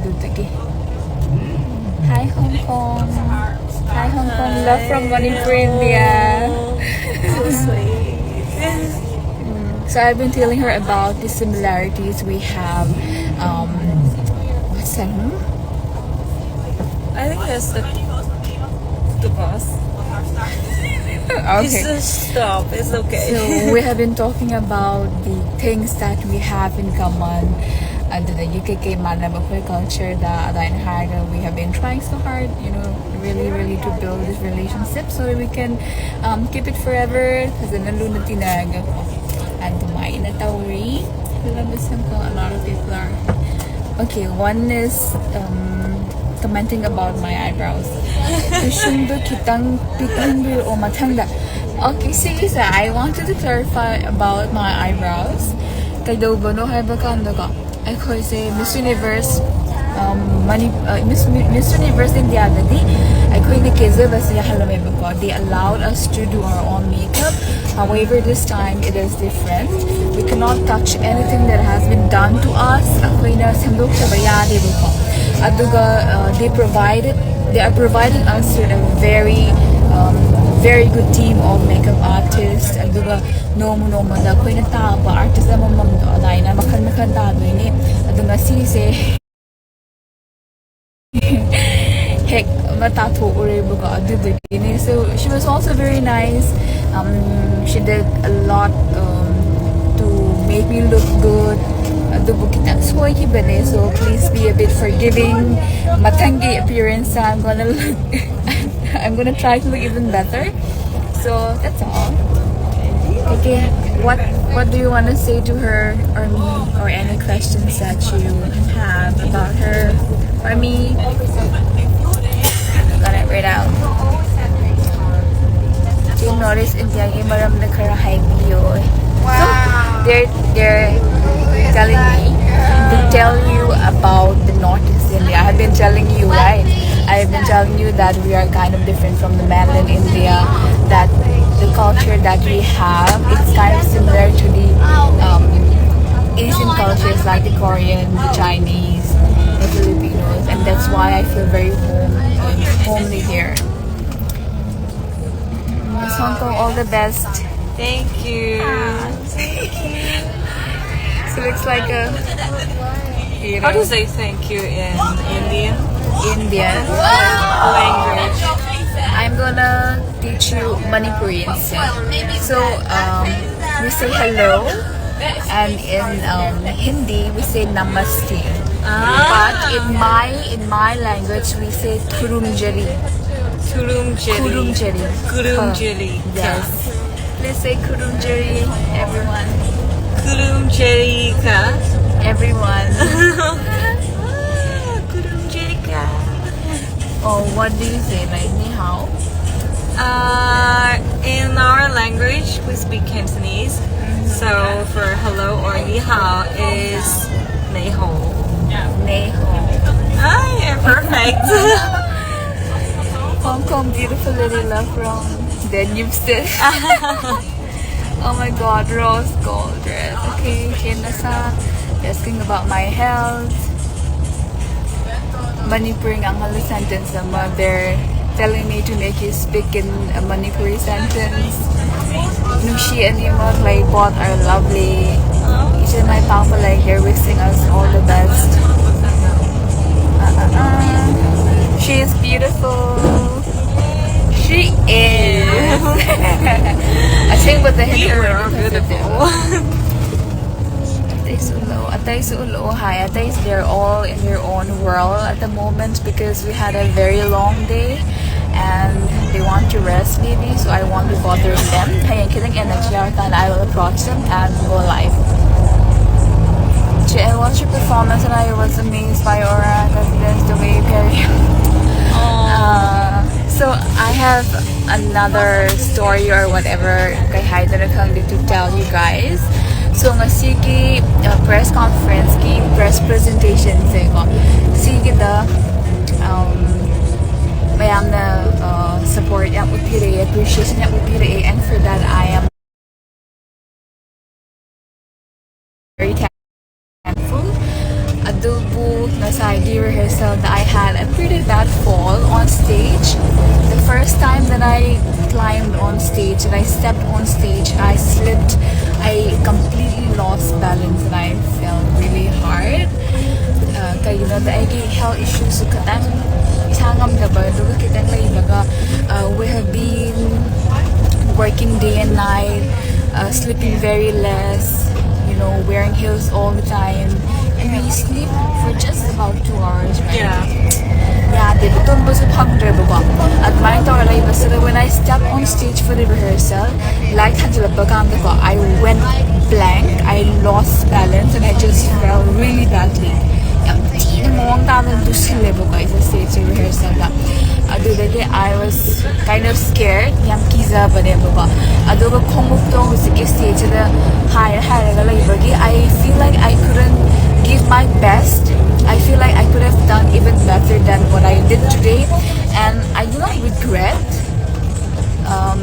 Dutagi. Hi Hong Kong. Hi Hong Kong. Love from Manipur, India. So sweet. So I've been telling her about the similarities we have. What's that? I think that's the boss. It's Okay. just stop. It's okay. So we have been talking about the things that we have in common. The UKK Manabakwe culture, we have been trying so hard, really to build this relationship so we can keep it forever. And a lot of people are. Okay, one is commenting about my eyebrows. Okay, sige I wanted to clarify about my eyebrows. Miss Universe Miss Universe India they allowed us to do our own makeup. However, this time it is different. We cannot touch anything that has been done to us. They are providing us with a very good team of makeup artists. Nomo da koina ta ba artist amam do dai na makhan ta do ni adunga si se heck mata tho ore bu ka adu ni. So she was also very nice. She did a lot to make me look good. So please be a bit forgiving. Matangi appearance. I'm gonna try to look even better. So that's all. Okay, what do you want to say to her or me, or any questions that you have about her or me? I'm gonna read out. Do you notice India maram na kara high bio? So they're telling me to tell you about the Northeast India. I have been telling you, right? I have been telling you that we are kind of different from the mainland India. That the culture that we have, it's kind of similar to the Asian cultures like the Korean, the Chinese, the Filipinos, and that's why I feel very homely here. Miss Hong Kong, all the best. Thank you. So looks like a. How do you say thank you in Indian? Indian Language. I'm gonna teach you Manipuri instead. So we say hello, and in Hindi we say namaste. But in my language we say kurumjari. Kurumjari. Kurumjari. Yes. Let's say kurumjari, everyone. Kurumjari ka. Everyone. Kurumjari ka. Oh, what do you say? Like ni hao? In our language, we speak Cantonese. So for hello or ni hao is nei ho. Nei ho. Ah, yeah, perfect. Hong Kong, beautiful lady love from Danube Mai. Oh my god, rose gold dress. Okay, Chinasa asking about my health. Manipuri ang hala sentence naman. They're telling me to make you speak in a Manipuri sentence. Nungsi and Yuma clay pot are lovely. Each and my papa like they're wishing us all the best. She is beautiful. She is. I think with the Hindi You're beautiful. Hi, they're all in their own world at the moment because we had a very long day and they want to rest maybe, so I want to bother them. And I will approach them and go live. I watched your performance and I was amazed by your confidence, the way you carry. So I have another story or whatever kay Hei-Ha to tell you guys. So ngasiki press conference ki press presentation say ko sige da mayam na support yang upire appreciation yang upire, and for that I am very thankful. Adubu nasa eikhoidi rehearsal that I had a pretty bad fall on stage. The first time that I climbed on stage and I stepped on stage, I slipped. I completely lost balance and I fell really hard. Kaya the aigi health issues so katang isangam daba duga kitang laibaga we have been working day and night, sleeping very less, wearing heels all the time, and we sleep for just about 2 hours, right? Yeah, they don't was at my time, so that when I stepped on stage for the rehearsal, like I went blank, I lost balance, and I just fell really badly. Guys, the stage rehearsal. I was kind of scared. Stage I feel like I couldn't give my best. I feel like I could have done even better than what I did today, and I do not regret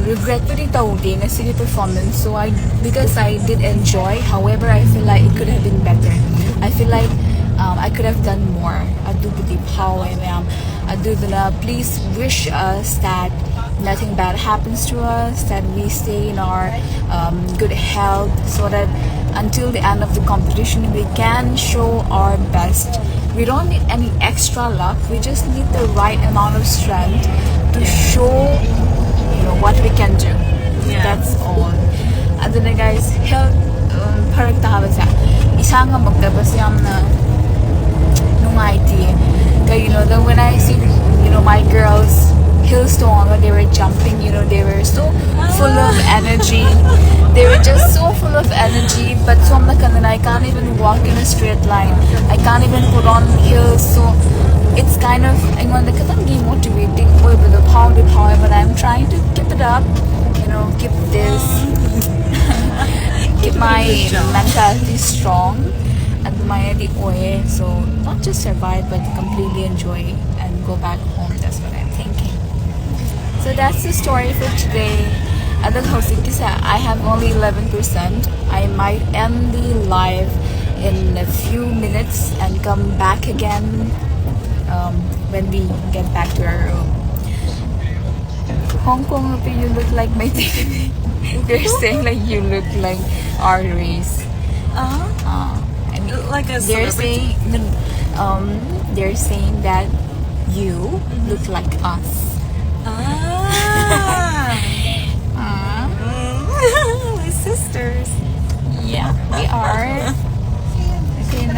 regretfully a city performance. So because I did enjoy, however, I feel like it could have been better. I feel like I could have done more. Please wish us that nothing bad happens to us, that we stay in our good health, so that until the end of the competition we can show our best. We don't need any extra luck, we just need the right amount of strength to show what we can do. That's all. And then guys, health parang tawa sa isang magtabas yung nungaiti. Kaya then when I see my girls Hillstone, they were jumping, they were so full of energy. They were just so full of energy, but so I can't even walk in a straight line. I can't even put on heels, so it's kind of demotivating with the power, but I'm trying to keep it up, keep this, keep my mentality strong and my way, so not just survive but completely enjoy and go back home. That's what I'm thinking. So that's the story for today. I have only 11%. I might end the live in a few minutes and come back again when we get back to our room. Hong Kong, you look like my TV. They're saying like you look like our race. Like a they're celebrity? They're saying that you look like us. We're sisters. Yeah, we are. They're saying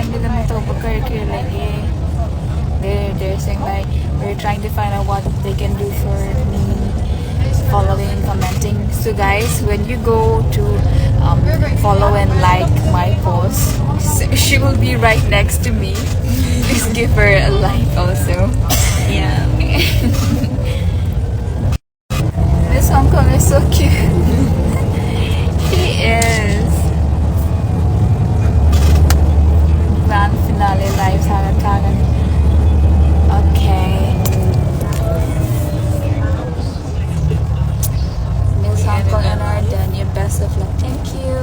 like we're trying to find out what they can do for me, following and commenting. So guys, when you go to follow and like my post, she will be right next to me. Please give her a like also. Yeah. Miss Hong Kong is so cute. She is. Grand finale live sa Tagan. Okay. Miss Hong Kong and are done. Your best of luck. Thank you.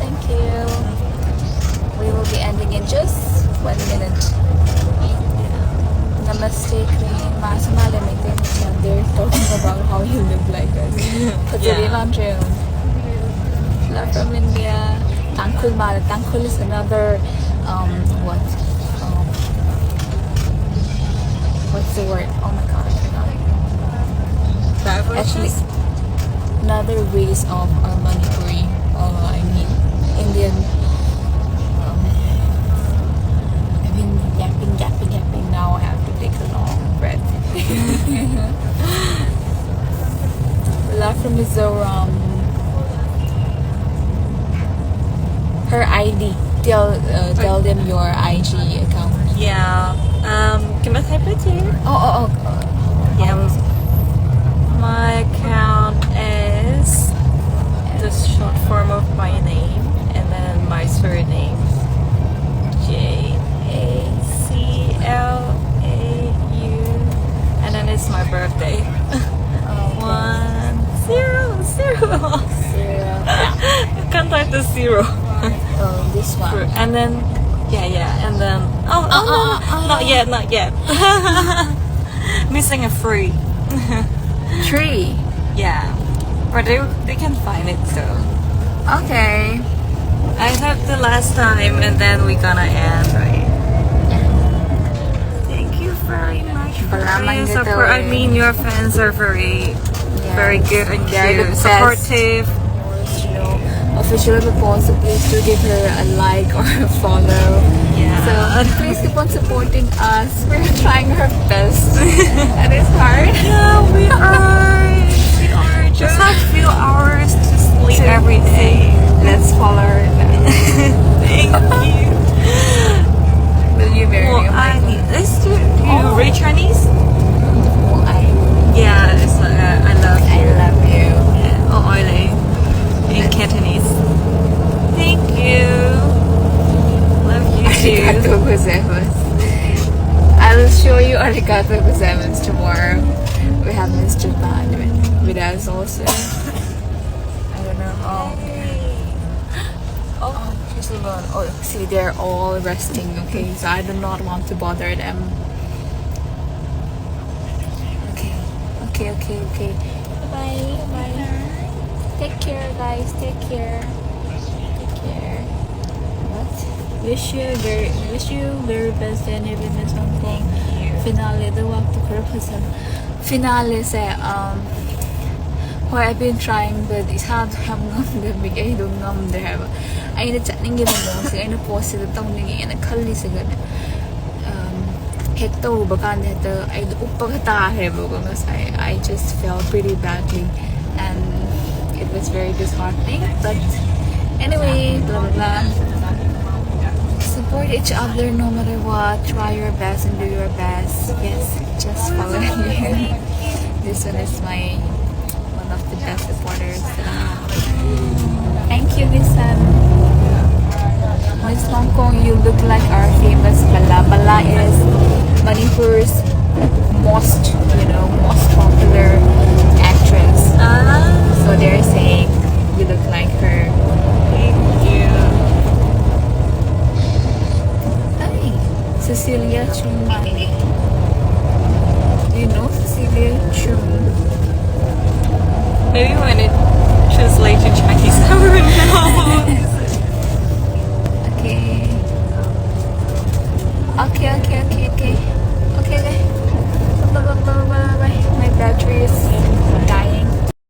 Thank you. We will be ending in just 1 minute. Namaste, Queen. They're talking about how you look like us. Love from India. Thankful Mara. Thankful is another what's the word? Oh my god, I forgot. Actually, another race of Manipuri. Indian. I've been yapping. Now I have to take a long breath. Love from Mizoram. Her ID. Tell them your IG account. Yeah. Can I type it here? Oh. Yeah. My account is the short form of my name and then my surname. JACLAU, and then it's my birthday. 100. I can't type the 0. This one. And then Yeah, and then no, not yet. Missing a free. Tree. Yeah, but they can find it though. Okay. I have the last time, and then we gonna end, right? Thank you very much for Salamat your dito support. I eh. mean, your fans are very good and They're the cute, best. supportive. You know, officially proposed, so please do give her a like or a follow. Yeah. So please keep on supporting us. We're trying our best. And it's hard. Yeah, we are just have few hours to sleep To every day. Let's follow her now. Thank you. Will you marry me? Oh my God. Let's do you read Chinese? Oh, Yeah, it's I love I you. love you. Yeah, oh, oily in Cantonese. Thank you. Love you Arigato too. gozaimasu. I will show you arigato gozaimasu tomorrow. We have Miss Japan with us also. I don't know. Oh, she's alone. Oh, see, they're all resting. Okay, so I do not want to bother them. Okay. Bye. Take care, guys. Take care. What? Wish you very best and every miss Hong Kong. Finale the walk to Kurapasam. Finale say what I've been trying but it's hard to have the big I don't know there. I need to get the most I post the tongue in a collie cigarette. Hector Bakan I just felt pretty badly and it was very disheartening, but anyway, blah blah blah. Support each other no matter what. Try your best and do your best. Yes, just follow me. This one is one of the best supporters that I have. Thank you, Miss Sam. Miss Hong Kong, you look like our famous Bala. Bala is Manipur's most popular actress. So they're saying you look like her. Thank you. Hi, Cecilia Chumani.